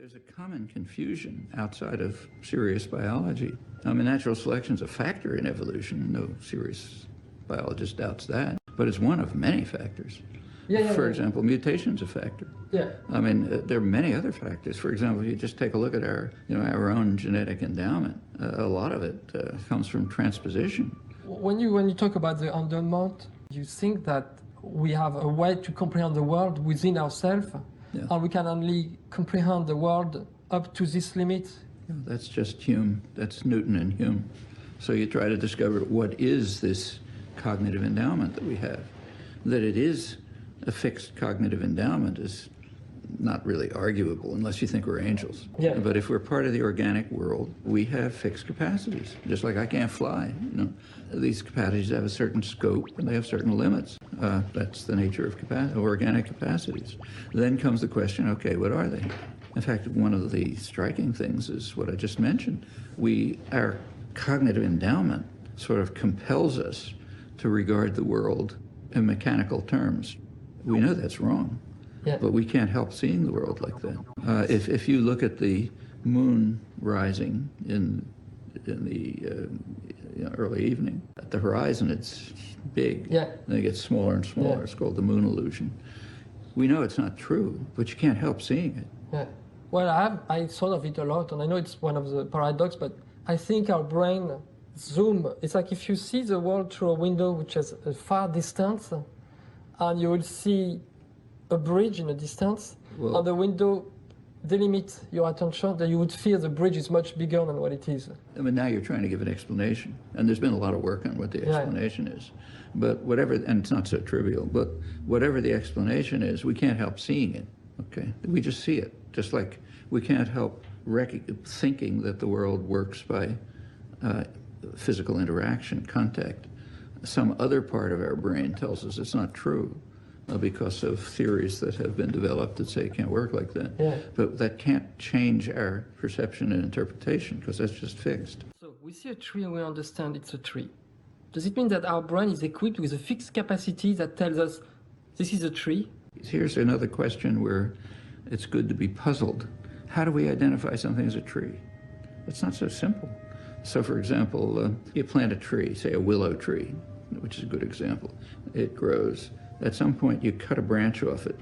There's a common confusion outside of serious biology. Natural selection is a factor in evolution. No serious biologist doubts that. But it's one of many factors. For example, mutation's a factor. There are many other factors. For example, if you just take a look at our own genetic endowment, a lot of it comes from transposition. When you talk about the endowment, you think that we have a way to comprehend the world within ourselves, and we can only comprehend the world up to this limit? That's just Hume. That's Newton and Hume. So you try to discover what is this cognitive endowment that we have. That it is a fixed cognitive endowment is not really arguable unless you think we're angels. But if we're part of the organic world, we have fixed capacities. Just like I can't fly, These capacities have a certain scope and they have certain limits. That's the nature of organic capacities. Then comes the question, okay, what are they? In fact, one of the striking things is what I just mentioned. Our cognitive endowment sort of compels us to regard the world in mechanical terms. We know that's wrong, but we can't help seeing the world like that. If you look at the moon rising in the early evening, at the horizon it's big, then it gets smaller and smaller. It's called the moon illusion. We know it's not true, but you can't help seeing it. Well, I thought of it a lot, and I know it's one of the paradox, but I think our brain zoom. It's like if you see the world through a window which is a far distance, and you will see a bridge in the distance, and the window delimits your attention, then you would feel the bridge is much bigger than what it is. Now you're trying to give an explanation, and there's been a lot of work on what the explanation is. But whatever, and it's not so trivial, but whatever the explanation is, we can't help seeing it, okay? We just see it, just like we can't help thinking that the world works by physical interaction, contact. Some other part of our brain tells us it's not true because of theories that have been developed that say it can't work like that. But that can't change our perception and interpretation because that's just fixed. So we see a tree and we understand it's a tree. Does it mean that our brain is equipped with a fixed capacity that tells us this is a tree? Here's another question where it's good to be puzzled. How do we identify something as a tree? It's not so simple. So for example, you plant a tree, say a willow tree, which is a good example. It grows. At some point you cut a branch off it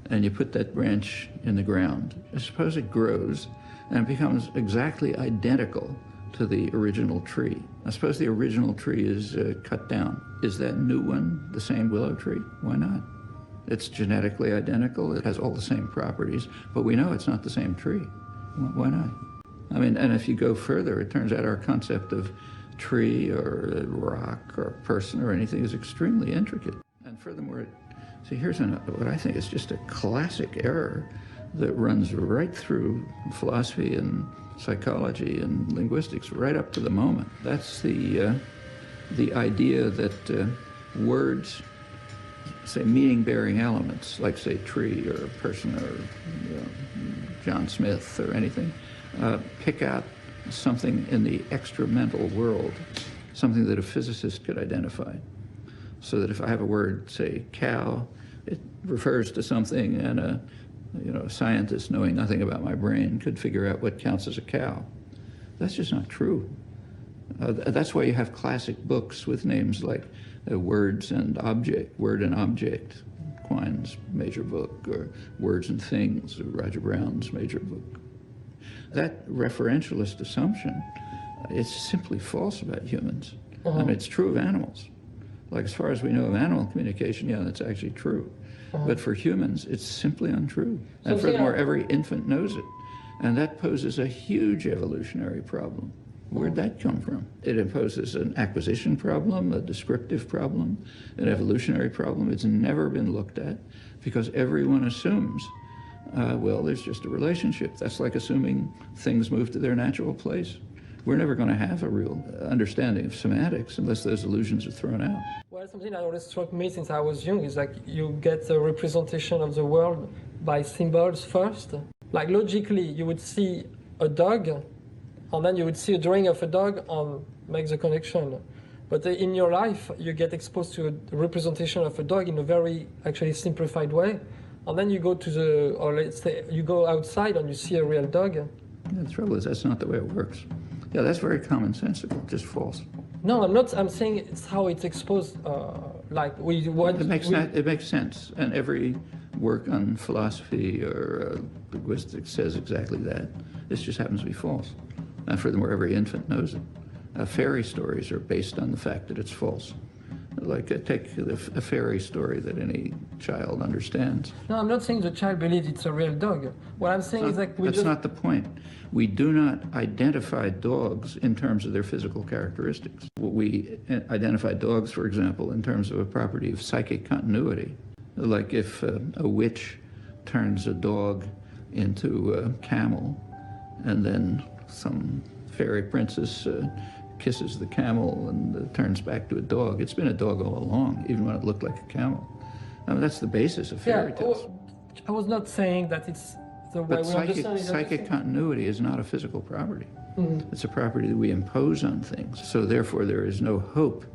and you put that branch in the ground. Suppose it grows and it becomes exactly identical to the original tree. I suppose the original tree is cut down. Is that new one the same willow tree? Why not? It's genetically identical, it has all the same properties, but we know it's not the same tree. Why not? And if you go further, it turns out our concept of tree or rock or person or anything is extremely intricate. And furthermore, see, here's what I think is just a classic error that runs right through philosophy and psychology and linguistics right up to the moment. That's the idea that words, say, meaning-bearing elements, like, say, tree or person or John Smith or anything, pick out something in the extra-mental world, something that a physicist could identify. So that if I have a word, say, cow, it refers to something, and a scientist knowing nothing about my brain could figure out what counts as a cow. That's just not true. That's why you have classic books with names like Words and Object, Word and Object, Quine's major book, or Words and Things, Roger Brown's major book. That referentialist assumption is simply false about humans. It's true of animals. Like, as far as we know of animal communication, that's actually true. But for humans, it's simply untrue. And furthermore, every infant knows it. And that poses a huge evolutionary problem. Where'd that come from? It imposes an acquisition problem, a descriptive problem, an evolutionary problem. It's never been looked at because everyone assumes, there's just a relationship. That's like assuming things move to their natural place. We're never going to have a real understanding of semantics unless those illusions are thrown out. Well, something that always struck me since I was young is like you get the representation of the world by symbols first. Like logically, you would see a dog, and then you would see a drawing of a dog and make the connection. But in your life, you get exposed to a representation of a dog in a very actually simplified way. and then you go to the, or let's say you go outside and you see a real dog. The trouble is, that's not the way it works. Yeah, that's very commonsensical, just false. No, I'm not. I'm saying it's how it's exposed. Like we want. It makes sense, and every work on philosophy or linguistics says exactly that. This just happens to be false. And furthermore, every infant knows it. Fairy stories are based on the fact that it's false. Like take a fairy story that any child understands. No, I'm not saying the child believes it's a real dog. What I'm saying is that that's not the point. We do not identify dogs in terms of their physical characteristics. We identify dogs, for example, in terms of a property of psychic continuity. Like if a witch turns a dog into a camel, and then some fairy princess kisses the camel and turns back to a dog. It's been a dog all along, even when it looked like a camel. I mean, that's the basis of fairy tales. I was not saying that it's the way we understand it. Psychic continuity is not a physical property. Mm-hmm. It's a property that we impose on things. So therefore, there is no hope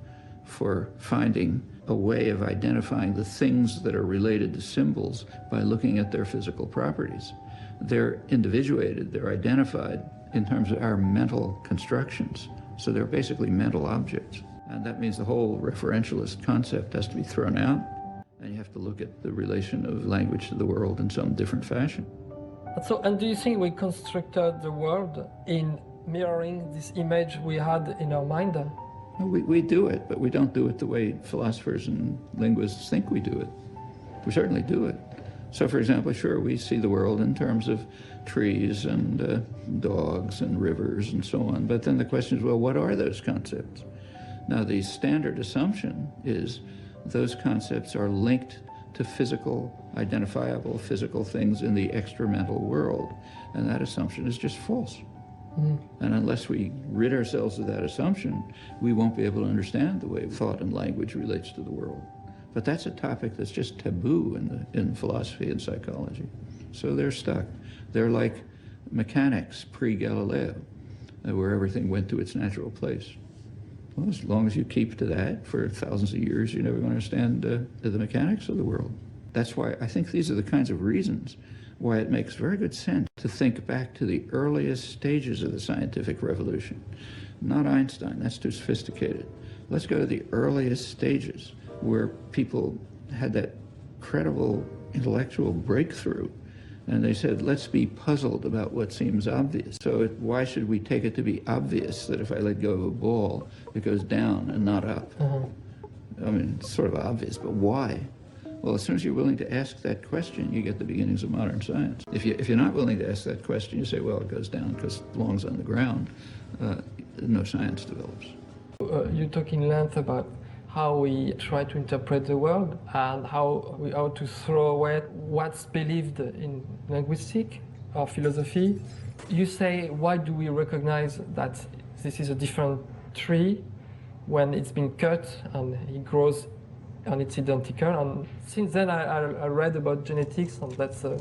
for finding a way of identifying the things that are related to symbols by looking at their physical properties. They're individuated, they're identified in terms of our mental constructions. So they're basically mental objects. And that means the whole referentialist concept has to be thrown out, and you have to look at the relation of language to the world in some different fashion. So, and do you think we constructed the world in mirroring this image we had in our mind? We do it, but we don't do it the way philosophers and linguists think we do it. We certainly do it. So, for example, sure, we see the world in terms of trees and dogs and rivers and so on. But then the question is, well, what are those concepts? Now, the standard assumption is those concepts are linked to physical, identifiable physical things in the extramental world. And that assumption is just false. Mm. And unless we rid ourselves of that assumption, we won't be able to understand the way thought and language relates to the world. But that's a topic that's just taboo in philosophy and psychology. So they're stuck. They're like mechanics pre-Galileo, where everything went to its natural place. Well, as long as you keep to that for thousands of years, you're never going to understand the mechanics of the world. That's why I think these are the kinds of reasons why it makes very good sense to think back to the earliest stages of the scientific revolution. Not Einstein, that's too sophisticated. Let's go to the earliest stages where people had that credible intellectual breakthrough, and they said, let's be puzzled about what seems obvious. So why should we take it to be obvious that if I let go of a ball, it goes down and not up? I mean, it's sort of obvious, but why? Well, as soon as you're willing to ask that question, you get the beginnings of modern science. If you're not willing to ask that question, you say, well, it goes down because it belongs on the ground. No science develops. You talk in length about how we try to interpret the world and how we ought to throw away what's believed in linguistics or philosophy. You say, why do we recognize that this is a different tree when it's been cut and it grows and it's identical? And since then I read about genetics, and that's a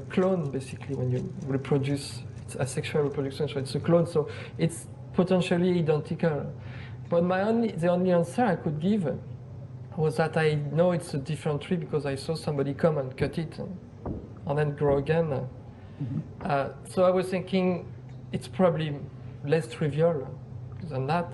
clone basically when you reproduce. It's asexual reproduction, so it's a clone, so it's potentially identical. But the only answer I could give was that I know it's a different tree because I saw somebody come and cut it and then grow again. Mm-hmm. So I was thinking it's probably less trivial than that.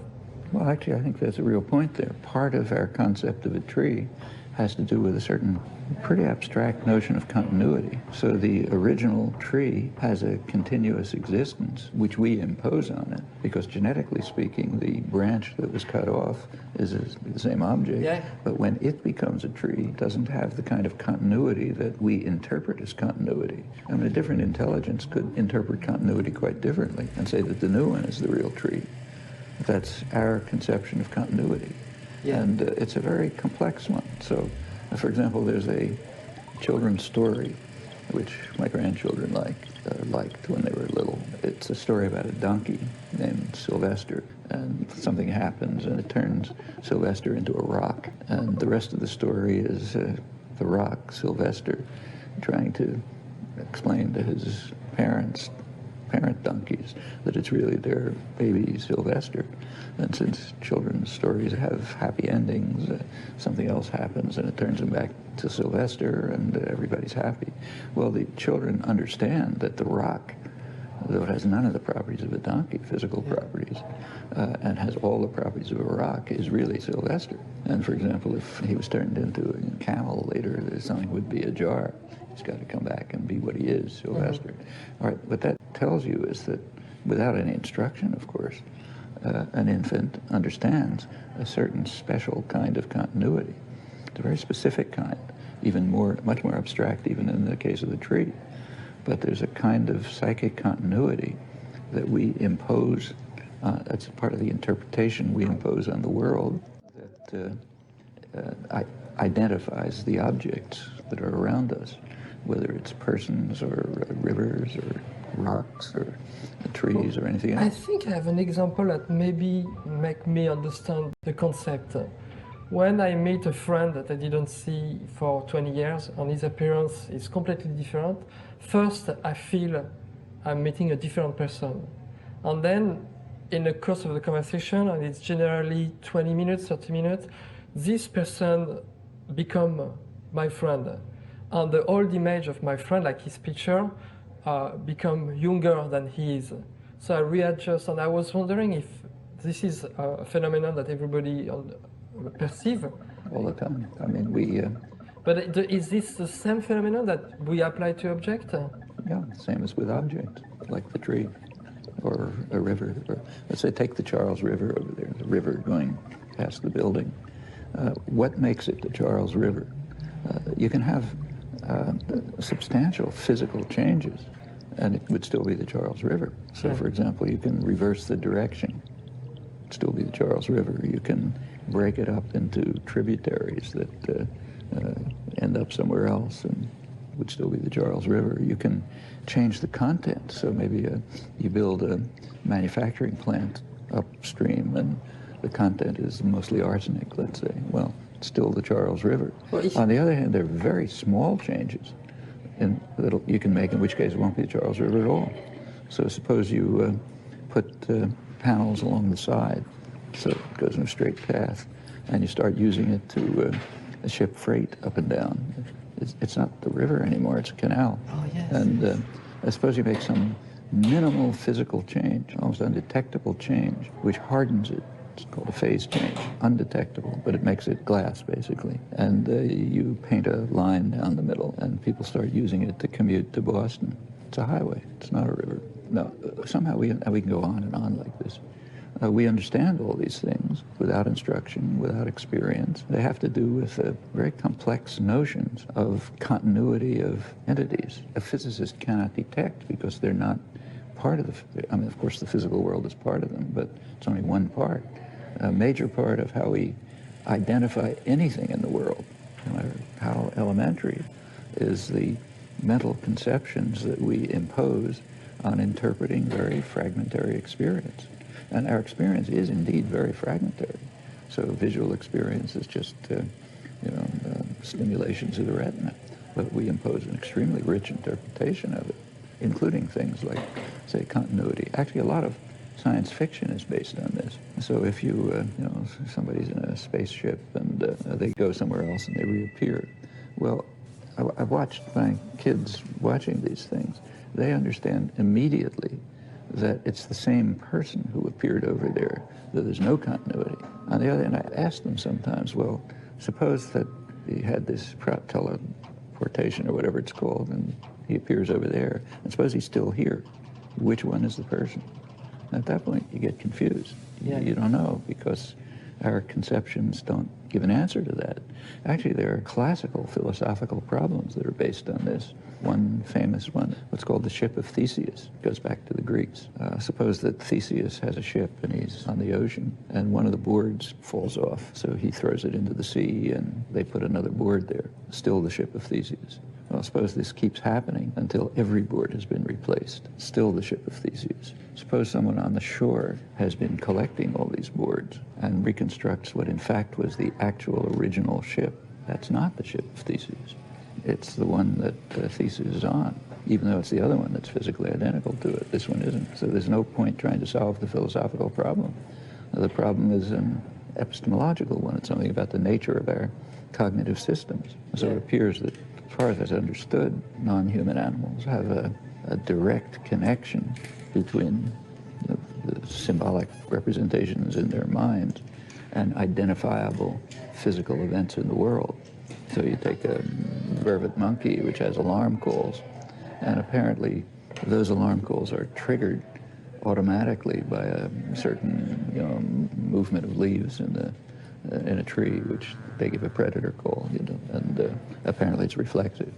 Well, actually, I think there's a real point there. Part of our concept of a tree has to do with a certain pretty abstract notion of continuity. So the original tree has a continuous existence, which we impose on it, because genetically speaking, the branch that was cut off is the same object. Yeah. But when it becomes a tree, it doesn't have the kind of continuity that we interpret as continuity. I mean, a different intelligence could interpret continuity quite differently and say that the new one is the real tree. That's our conception of continuity. Yeah. And it's a very complex one. So, for example, there's a children's story which my grandchildren liked when they were little. It's a story about a donkey named Sylvester, and something happens and it turns Sylvester into a rock. And the rest of the story is the rock, Sylvester, trying to explain to his parents parent donkeys, that it's really their baby Sylvester. And since children's stories have happy endings, something else happens and it turns them back to Sylvester and everybody's happy. Well, the children understand that the rock, though it has none of the properties of a donkey, physical properties, and has all the properties of a rock, is really Sylvester. And for example, if he was turned into a camel later, something would be ajar. He's got to come back and be what he is, Sylvester. All right, what that tells you is that without any instruction, of course, an infant understands a certain special kind of continuity. It's a very specific kind, much more abstract even in the case of the tree. But there's a kind of psychic continuity that we impose, that's part of the interpretation we impose on the world, that identifies the objects that are around us, whether it's persons or rivers or rocks or trees or anything else. I think I have an example that maybe make me understand the concept. When I meet a friend that I didn't see for 20 years and his appearance is completely different, first I feel I'm meeting a different person. And then in the course of the conversation, and it's generally 20 minutes, 30 minutes, this person become my friend. And the old image of my friend, like his picture, become younger than he is. So I readjust, and I was wondering if this is a phenomenon that everybody perceive. All the time. I mean, we... But is this the same phenomenon that we apply to object? Yeah, same as with objects, like the tree or a river. Or, let's say take the Charles River over there, the river going past the building. What makes it the Charles River? You can have substantial physical changes, and it would still be the Charles River. So, for example, you can reverse the direction, still be the Charles River. You can break it up into tributaries that end up somewhere else and would still be the Charles River. You can change the content. So maybe you build a manufacturing plant upstream and the content is mostly arsenic, let's say. Well, it's still the Charles River. On the other hand, there are very small changes that you can make, in which case it won't be the Charles River at all. So suppose you put panels along the side so it goes in a straight path, and you start using it to ship freight up and down. It's not the river anymore, it's a canal. Oh, yes. And I suppose you make some minimal physical change, almost undetectable change, which hardens it. It's called a phase change, undetectable, but it makes it glass, basically. And you paint a line down the middle, and people start using it to commute to Boston. It's a highway, it's not a river. No, somehow we can go on and on like this. We understand all these things without instruction, without experience. They have to do with very complex notions of continuity of entities. A physicist cannot detect because they're not part of I mean, of course, the physical world is part of them, but it's only one part. A major part of how we identify anything in the world, no matter how elementary, is the mental conceptions that we impose on interpreting very fragmentary experience. And our experience is indeed very fragmentary. So visual experience is just, stimulations of the retina. But we impose an extremely rich interpretation of it, including things like, say, continuity. Actually, a lot of science fiction is based on this. So if somebody's in a spaceship and they go somewhere else and they reappear, well, I've watched my kids watching these things. They understand immediately that it's the same person who appeared over there, that there's no continuity. On the other hand, I ask them sometimes, well, suppose that he had this teleportation or whatever it's called, and he appears over there, and suppose he's still here. Which one is the person? At that point, you get confused. Yeah. You don't know, because our conceptions don't give an answer to that. Actually, there are classical philosophical problems that are based on this. One famous one, what's called the ship of Theseus, goes back to the Greeks. Suppose that Theseus has a ship and he's on the ocean, and one of the boards falls off, so he throws it into the sea and they put another board there, still the ship of Theseus. Well, suppose this keeps happening until every board has been replaced, still the ship of Theseus. Suppose someone on the shore has been collecting all these boards and reconstructs what in fact was the actual original ship. That's not the ship of Theseus. It's the one that Theseus is on. even though it's the other one that's physically identical to it. This one isn't. So there's no point trying to solve the philosophical problem. The problem is an epistemological one. It's something about the nature of our cognitive systems. So it appears that, as far as I've understood, non-human animals have a direct connection between the symbolic representations in their minds and identifiable physical events in the world. So you take a vervet monkey, which has alarm calls, and apparently those alarm calls are triggered automatically by a certain, you know, movement of leaves in a tree, which they give a predator call, you know, and apparently it's reflexive.